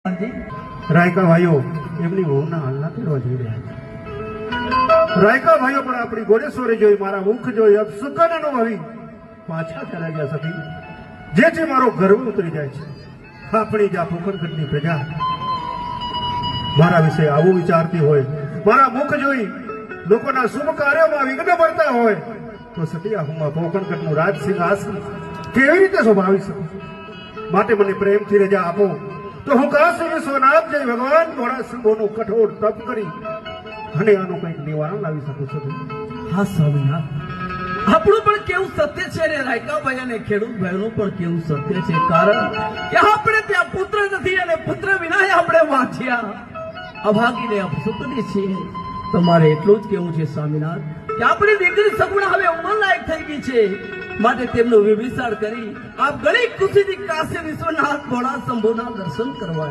રાયકા ભાઈઓ એમની વહુના હાલના કરવા જઈ રહ્યા છે। રાયકા ભાઈઓ પણ આપણી ગોળેશ્વરી જોઈ, મારા મુખ જોઈ અપસુકન અનુભવી પાછા ચલા ગયા સખી, જેથી મારો ગર્વ ઉતરી જાય છે। આપણી જ આ પોકરગઢની પ્રજા મારા વિશે આવું વિચારતી હોય, મારા મુખ જોઈ લોકોના શુભ કાર્યોમાં વિઘ્ન પડતા હોય, તો સતિયા હું પોકરગઢનું રાજ સિંહાસન કેવી રીતે શોભાવી શકું? માટે મને પ્રેમથી રજા આપો તો હું કાશી વિશ્વનાથ જઈ ભગવાન મોડાસંબોનું કઠોર તપ કરી અને આનું કંઈક નિવારણ લાવી શકું છું। હા સ્વામિનાથ, આપણું પણ કેવું સત્ય છે ને રાયકાભાઈ અને ખેડૂત ભાઈનું પણ કેવું સત્ય છે, કારણ કે આપણે ત્યાં પુત્ર નથી અને પુત્ર વિના આપણે વાંચ્યા અભાગીને અપસુકની છીએ। તમારે એટલું જ કેવું છે સ્વામિનાથ કે આપણી દીકરી સગુણા હવે ઉંમર લાયક થઈ ગઈ છે, માટે તેમનું વિભિસાર કરી આપ ઘણી ખુશીથી કાશી વિશ્વનાથ મોડાસંબોના દર્શન કરવા